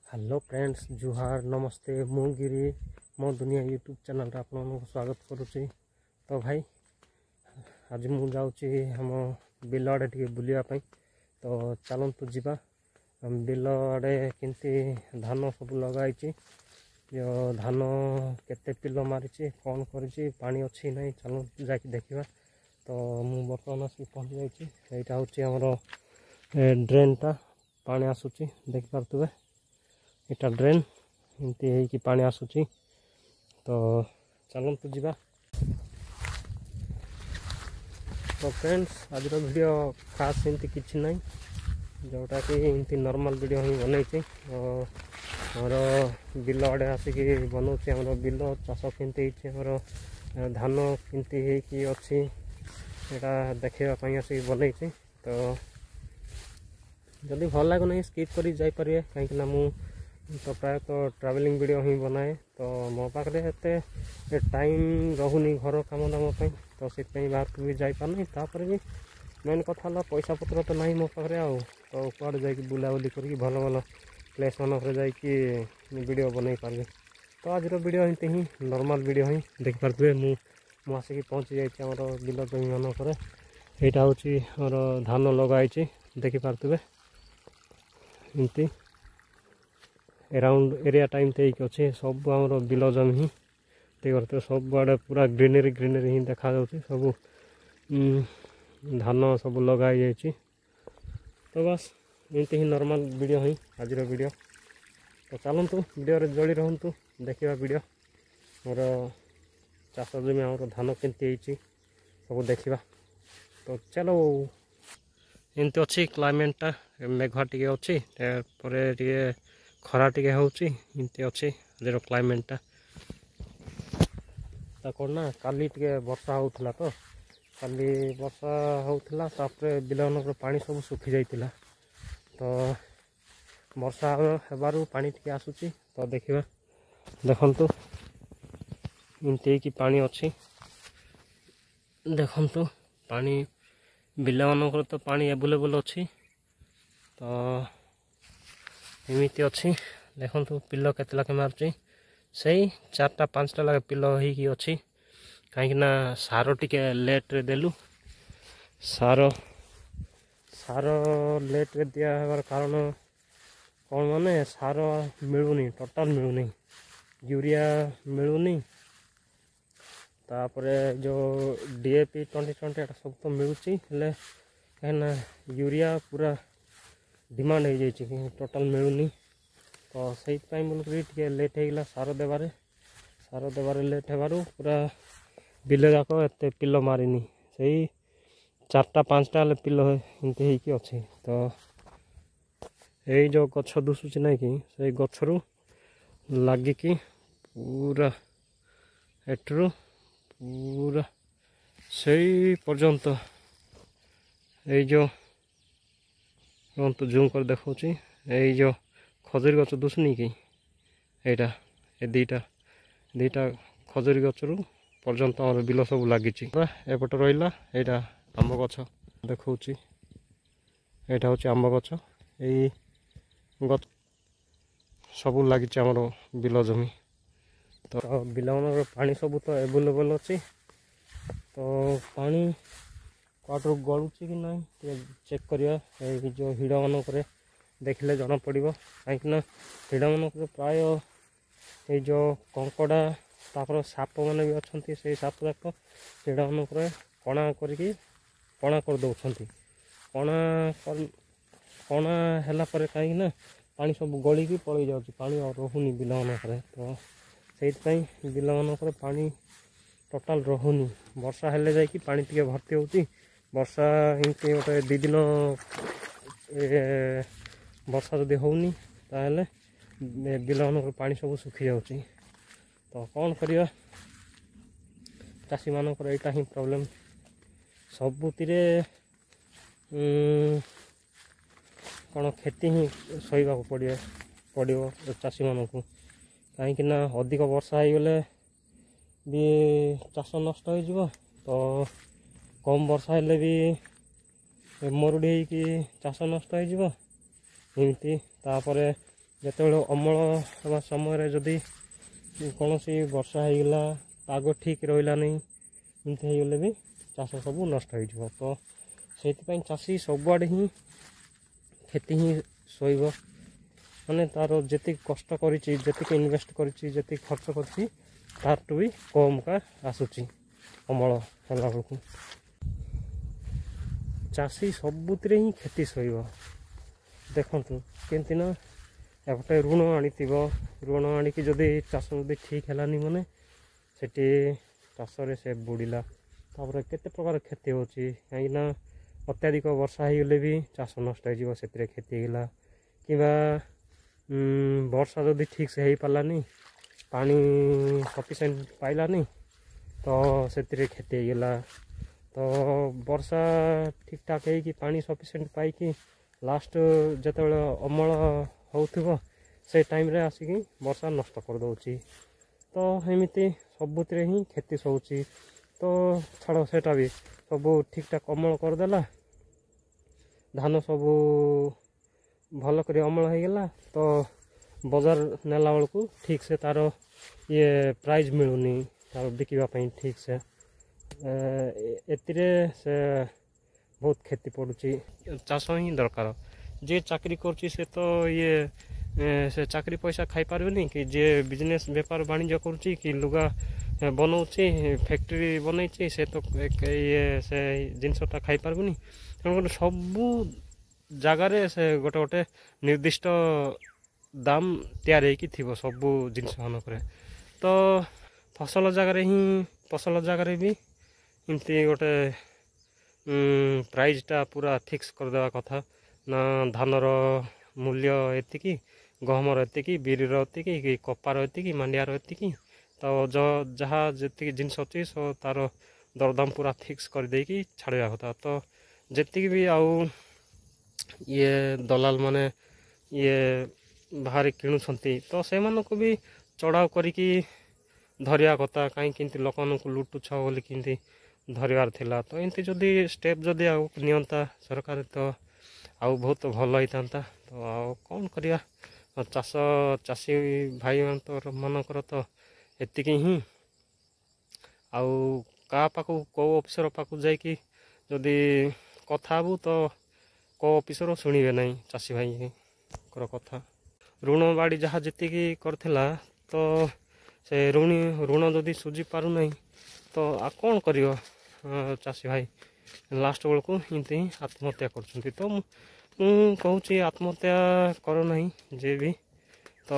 Hello friends जुहार नमस्ते मु गिरी मो दुनिया यूट्यूब चैनल रे आपन स्वागत करुच्ची। तो भाई आज मु जाऊँगी हम बिल आड़े टे बुलिया तो चलतु जीवा बिल आड़े केमती धान सब लगाई जो धान केते पिल मारी कौन करी पानी अच्छी ना चलो जाकि देखा। तो मु बर्तमान आसिक पहुँची जाइए यहाँ हूँ ड्रेनटा पानी आसूची देखिपे इटा ड्रेन एमती है पानी आसूची। तो चलतु जीवा। तो फ्रेंड्स आज वीडियो खास एमती किसी ना जोटा कि एमती नॉर्मल वीडियो ही बनई और बिल आड़े आसिक बनाऊँ आम बिल चाष केमती धान केमती अच्छी यहाँ देखापी आसिक बनई। तो जदि भल लगुना स्किप कर जापर कहीं मु तो प्राय तो ट्रैवलिंग वीडियो ही बनाए। तो मो पाखे एत टाइम रोनी घर कम दाम तो से बाहर को भी जापारनी तापर भी मेन कथा पैसा पत्र तो ना मो पाखे आ तो कड़े जा बुलाबुली कर भल भल प्लेस मानक वीडियो बनई पारि। तो आज वीडियो एमती ही नॉर्मल वीडियो ही देखिपे मु आसिक पहुँची जाइए बिल जमी मानक यहाँ हूँ धान लगाई देखिपे एमती अराउंड एरिया टाइम तक अच्छे सब आम बिल जमी ही देखते सब आड़े पूरा ग्रीनरी ग्रीनरी ही देखा सब धान सब लगाई जाइए। तो बस एमती ही नॉर्मल वीडियो ही आज वीडियो। तो चलतु वीडियो रे जोड़ी रहतु देखा वीडियो मोर चाष जमी आम धान केमती सब देखा। तो चलो एमती अच्छी क्लाइमेटा मेघ टे अच्छी टे खरा टे होती अच्छी आज क्लाइमेटा कौन ना काली टे वर्षा होता तो काली वर्षा होता तापर बिल मानक पानी सब सुखी जाइला। तो वर्षा हेबारु पानी टे आसूची तो देखा देखंतु एमती कि पानी अच्छी देखंतु पानी बिल मानक तो पानी एवेलेबल अच्छी। तो एमती अच्छी देखंतु पिल केते लाखे मारुची से 4टा 5टा लाखे पिल होगी अच्छी कहीं सार टिके लेट रे देलु सार सार लेट रे दिया हबार कारण कौन माने सार मिलूनी टोटाल मिलूनी यूरिया मिलूनी तापरे जो डीएपी 2020 एटा सब तो मिलूची हेले कहीं यूरिया पूरा डिमांड हो जाइए टोटाल मिलूनी। तो से बोलिए लेट होगा सार देवारे लेट हेबारु पूरा बिल जाक एत पिल मारिनी से 4टा 5टा पिल एमती होगी अच्छी। तो यही जो गछ दुसुची ना कि से गछरू लगिकी पूरा एट्रु पूरा से पर्यंत यही जो तो जूम कर देखा यही जो खजुरी गच दुसुनी कि यहाँ ये दीटा खजुरी गचरू पर्यंत आम बिल सब लगी एपट रहा यहाँ आंब गछ देखा यहाँ हूँ आंब गछ यही गच सब लगी आमर बिल जमी। तो बिल मान पानी सब तो एवेलेबल अच्छी। तो पानी कटू गलुची कि ना चेक करिया जो हिड़ मानक देखले जना पड़ो कहीं हिड़ मानक प्राय ये जो कंकड़ा तापर साप मैंने भी अच्छा से साप जाक हिड़ मानक कणा करके कणा कर दौरान कणा कणा है कहीं पानी सब गलिकी पलि जाऊँगी पानी रोनी बिल मानक। तो से बिल मानक पानी टोटाल रोनी वर्षा हेले जाकि पानी टे भर्ती होती वर्षा एमती गोटे 2 दिन वर्षा जदि होनी ताहले बिल मानक पानी सब सुखी जाऊँगी। तो कौन करिया चाषी मानक यहाँ ही प्रॉब्लम सबुति कौन खेती ही सहीबा पड़ो चाषी मानक कहीं अधिक वर्षा हो गले भी चाष नष्ट हो। तो कम वर्षा हेले भी मरुड़ी कि चाष नष्ट हो एमती तापर ଯେତେବେଳେ ଅମଳ ହେବା ସମୟରେ ଯଦି କୌଣସି ବର୍ଷା ହେଇଗଲା, ପାଗ ଠିକ୍ ରହିଲାନି, ଏମିତି ହେଇଗଲେ ବି ଚାଷ ସବୁ ନଷ୍ଟ ହେଇଯିବ। ତ ସେଇଥିପାଇଁ ଚାଷୀ ସବୁଆଡ଼େ ହିଁ କ୍ଷତି ହିଁ ସହିବ। ମାନେ ତା'ର ଯେତିକି କଷ୍ଟ କରିଛି, ଯେତିକି ଇନଭେଷ୍ଟ କରିଛି, ଯେତିକି ଖର୍ଚ୍ଚ କରିଛି, ତାଠୁ ବି କମ୍ କା ଆସୁଛି ଅମଳ ହେଲା ବେଳକୁ। ଚାଷୀ ସବୁଥିରେ ହିଁ କ୍ଷତି ସହିବ। ଦେଖନ୍ତୁ କେମିତି ନା ଏପଟେ ଋଣ ଆଣିଥିବ, ଋଣ ଆଣିକି ଯଦି ଚାଷ ଯଦି ଠିକ୍ ହେଲାନି ମାନେ ସେଠି ଚାଷରେ ସେ ବୁଡ଼ିଲା, ତାପରେ କେତେ ପ୍ରକାର କ୍ଷତି ହେଉଛି। କାହିଁକିନା ଅତ୍ୟଧିକ ବର୍ଷା ହେଇଗଲେ ବି ଚାଷ ନଷ୍ଟ ହେଇଯିବ, ସେଥିରେ କ୍ଷତି ହେଇଗଲା। କିମ୍ବା ବର୍ଷା ଯଦି ଠିକ୍ସେ ହେଇପାରିଲାନି, ପାଣି ସଫିସିଏଣ୍ଟ ପାଇଲାନି, ତ ସେଥିରେ କ୍ଷତି ହେଇଗଲା। ତ ବର୍ଷା ଠିକ୍ ଠାକ୍ ହେଇକି ପାଣି ସଫିସିଏଣ୍ଟ ପାଇକି ଲାଷ୍ଟ ଯେତେବେଳେ ଅମଳ ହେଉଥିବ ସେ ଟାଇମ୍ରେ ଆସିକି ବର୍ଷା ନଷ୍ଟ କରିଦେଉଛି। ତ ଏମିତି ସବୁଥିରେ ହିଁ କ୍ଷତି ସହୁଛି। ତ ଛାଡ଼, ସେଇଟା ବି ସବୁ ଠିକ୍ ଠାକ୍ ଅମଳ କରିଦେଲା, ଧାନ ସବୁ ଭଲ କରି ଅମଳ ହେଇଗଲା, ତ ବଜାର ନେଲା ବେଳକୁ ଠିକ୍ସେ ତା'ର ପ୍ରାଇସ୍ ମିଳୁନି ତା'ର ବିକିବା ପାଇଁ ଠିକ୍ସେ। ଏଥିରେ ସେ ବହୁତ କ୍ଷତି ପଡ଼ୁଛି। ଚାଷ ହିଁ ଦରକାର। ଯିଏ ଚାକିରି କରୁଛି ସେ ତ ସେ ଚାକିରି ପଇସା ଖାଇପାରିବନି, କି ଯିଏ ବିଜନେସ୍ ବେପାର ବାଣିଜ୍ୟ କରୁଛି, କି ଲୁଗା ବନାଉଛି, ଫ୍ୟାକ୍ଟ୍ରି ବନେଇଛି, ସେ ତ ସେ ଜିନିଷଟା ଖାଇପାରିବନି। ତେଣୁକରି ସବୁ ଜାଗାରେ ସେ ଗୋଟେ ନିର୍ଦ୍ଦିଷ୍ଟ ଦାମ୍ ତିଆରି ହେଇକି ଥିବ ସବୁ ଜିନିଷ ମାନଙ୍କରେ। ତ ଫସଲ ଜାଗାରେ ବି ଏମିତି ଗୋଟେ ପ୍ରାଇଜ୍ଟା ପୁରା ଫିକ୍ସ କରିଦେବା କଥା ନା, ଧାନର ମୂଲ୍ୟ ଏତିକି, ଗହମର ଏତିକି, ବିରିର ଏତିକି, କି କପାର ଏତିକି, ମାଣ୍ଡିଆର ଏତିକି। ତ ଯାହା ଯେତିକି ଜିନିଷ ଅଛି ତା'ର ଦରଦାମ ପୁରା ଫିକ୍ସ କରିଦେଇକି ଛାଡ଼ିବା କଥା। ତ ଯେତିକି ବି ଆଉ ଦଲାଲ ମାନେ ବାହାରେ କିଣୁଛନ୍ତି, ତ ସେମାନଙ୍କୁ ବି ଚଢ଼ାଉ କରିକି ଧରିବା କଥା। କାହିଁକି ଏମିତି ଲୋକମାନଙ୍କୁ ଲୁଟୁଛ ବୋଲି କେମିତି ଧରିବାର ଥିଲା। ତ ଏମିତି ଯଦି ଷ୍ଟେପ୍ ଯଦି ଆଉ ନିଅନ୍ତା ସରକାର, ତ ଆଉ ବହୁତ ଭଲ ହେଇଥାନ୍ତା। ତ ଆଉ କ'ଣ କରିବା, ଚାଷୀ ଭାଇମାନଙ୍କର ତ ଏତିକି ହିଁ। ଆଉ କାହା ପାଖକୁ, କେଉଁ ଅଫିସର ପାଖକୁ ଯାଇକି ଯଦି କଥା ହେବୁ, ତ କେଉଁ ଅଫିସର ଶୁଣିବେ ନାହିଁ ଚାଷୀ ଭାଇଙ୍କର କଥା। ଋଣ ବାଡ଼ି ଯାହା ଯେତିକି କରିଥିଲା, ତ ସେ ଋଣ ଯଦି ସୁଝି ପାରୁନାହିଁ, ତ ଆଉ କ'ଣ କରିବ ଚାଷୀ ଭାଇ? ଲାଷ୍ଟ ବେଳକୁ ଏମିତି ହିଁ ଆତ୍ମହତ୍ୟା କରୁଛନ୍ତି। ତ ମୁଁ କହୁଛି ଆତ୍ମହତ୍ୟା କର ନାହିଁ ଯିଏ ବି। ତ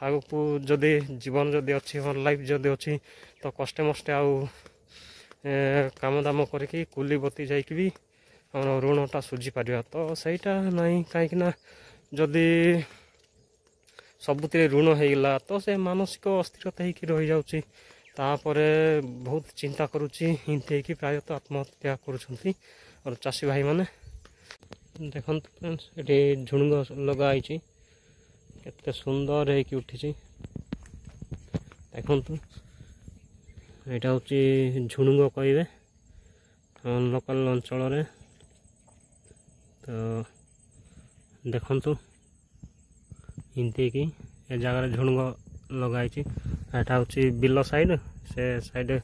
ଆଗକୁ ଯଦି ଜୀବନ ଯଦି ଅଛି, ଲାଇଫ୍ ଯଦି ଅଛି, ତ କଷ୍ଟେ ମଷ୍ଟେ ଆଉ କାମ ଦାମ କରିକି କୁଲି ବତି ଯାଇକି ବି ଆମର ଋଣଟା ସୁଝିପାରିବା। ତ ସେଇଟା ନାହିଁ। କାହିଁକିନା ଯଦି ସବୁଥିରେ ଋଣ ହେଇଗଲା, ତ ସେ ମାନସିକ ଅସ୍ଥିରତା ହେଇକି ରହିଯାଉଛି। ତାପରେ ବହୁତ ଚିନ୍ତା କରୁଛି, ଏମିତି ହେଇକି ପ୍ରାୟତଃ ଆତ୍ମହତ୍ୟା କରୁଛନ୍ତି ଆମର ଚାଷୀ ଭାଇମାନେ। ଦେଖନ୍ତୁ ଫ୍ରେଣ୍ଡସ୍, ଏଠି ଝୁଡ଼ୁଙ୍ଗ ଲଗା ହେଇଛି, କେତେ ସୁନ୍ଦର ହେଇକି ଉଠିଛି। ଦେଖନ୍ତୁ, ଏଇଟା ହେଉଛି ଝୁଡ଼ୁଙ୍ଗ କହିବେ ଲୋକାଲ ଅଞ୍ଚଳରେ। ତ ଦେଖନ୍ତୁ ଏମିତି ହେଇକି ଏ ଜାଗାରେ ଝୁଡ଼ୁଙ୍ଗ ଲଗା ହେଇଛି। ଏଇଟା ହେଉଛି ବିଲ ସାଇଡ଼୍, ସେ ସାଇଡ଼୍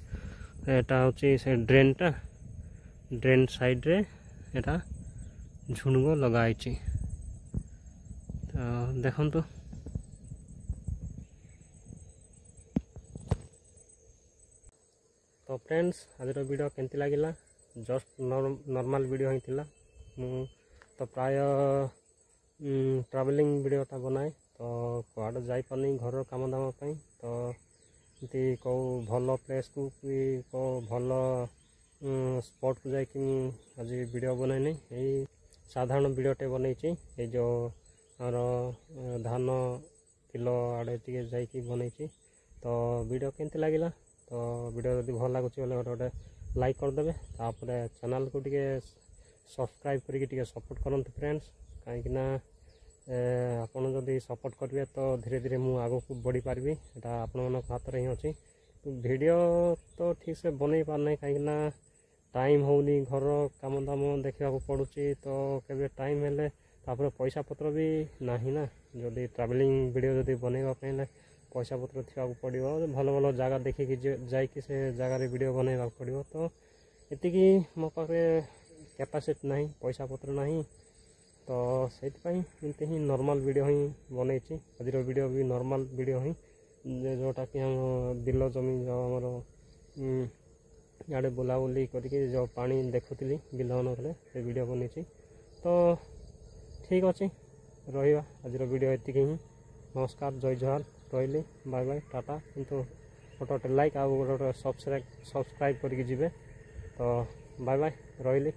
ଏଇଟା ହେଉଛି ସେ ଡ୍ରେନ୍ ସାଇଡ଼୍ରେ ଏଇଟା ଝୁଡ଼ୁଙ୍ଗ ଲଗା ହେଇଛି। ତ ଦେଖନ୍ତୁ, ତ ଫ୍ରେଣ୍ଡସ୍, ଆଜିର ଭିଡ଼ିଓ କେମିତି ଲାଗିଲା? ଜଷ୍ଟ ନର୍ମାଲ୍ ଭିଡ଼ିଓ ହିଁ ଥିଲା। ମୁଁ ତ ପ୍ରାୟ ଟ୍ରାଭେଲିଂ ଭିଡ଼ିଓଟା ବନାଏ, ତ କୁଆଡ଼େ ଯାଇପାରୁନି ଘରର କାମ ଦାମ ପାଇଁ। ତ ଏମିତି କେଉଁ ଭଲ ପ୍ଲେସ୍କୁ କି କେଉଁ ଭଲ ସ୍ପଟ୍କୁ ଯାଇକି ମୁଁ ଆଜି ଭିଡ଼ିଓ ବନାଇନି। ଏଇ ସାଧାରଣ ଭିଡ଼ିଓଟେ ବନେଇଛି। ଏଇ ଯେଉଁ ଆମର ଧାନ ବିଲ ଆଡ଼େ ଟିକେ ଯାଇକି ବନେଇଛି। ତ ଭିଡ଼ିଓ କେମିତି ଲାଗିଲା? ତ ଭିଡ଼ିଓ ଯଦି ଭଲ ଲାଗୁଛି ବୋଲେ ଗୋଟେ ଲାଇକ୍ କରିଦେବେ। ତାପରେ ଚ୍ୟାନେଲ୍କୁ ଟିକେ ସବସ୍କ୍ରାଇବ୍ କରିକି ଟିକେ ସପୋର୍ଟ କରନ୍ତୁ ଫ୍ରେଣ୍ଡସ୍। କାହିଁକିନା ଆପଣ ଯଦି ସପୋର୍ଟ କରିବେ, ତ ଧୀରେ ଧୀରେ ମୁଁ ଆଗକୁ ବଢ଼ିପାରିବି। ଏଇଟା ଆପଣମାନଙ୍କ ହାତରେ ହିଁ ଅଛି। ଭିଡ଼ିଓ ତ ଠିକ୍ସେ ବନେଇ ପାରୁନାହିଁ, କାହିଁକିନା ଟାଇମ୍ ହେଉନି, ଘରର କାମ ଦାମ ଦେଖିବାକୁ ପଡ଼ୁଛି। ତ କେବେ ଟାଇମ୍ ହେଲେ, तापर पैसा पत्र भी नहीं ना जदि ट्रैवलिंग वीडियो जदि बनैबा पैसा पत्र थी पड़ो भल भल जगह देखिकी जाकि से जगार वीडियो बनैबा पड़ो तो ये मो पाखे कैपेसिटी नहीं पैसा पत्र नहीं तो से ही नॉर्मल वीडियो ही बनई आज वीडियो भी नॉर्मल वीडियो ही जोटा कि हम बिल जमी जो आमर इे बुलाबुली करके जो पानी देखुली बिल मान से वीडियो बनई तो ठीक अच्छे रहा आज वीडियो ये ही नमस्कार जय जोहार रही बाय बाय टाटा किंतु गोटे लाइक आ गोटे सब्सक्राइब करके जी तो बाय बाय रही।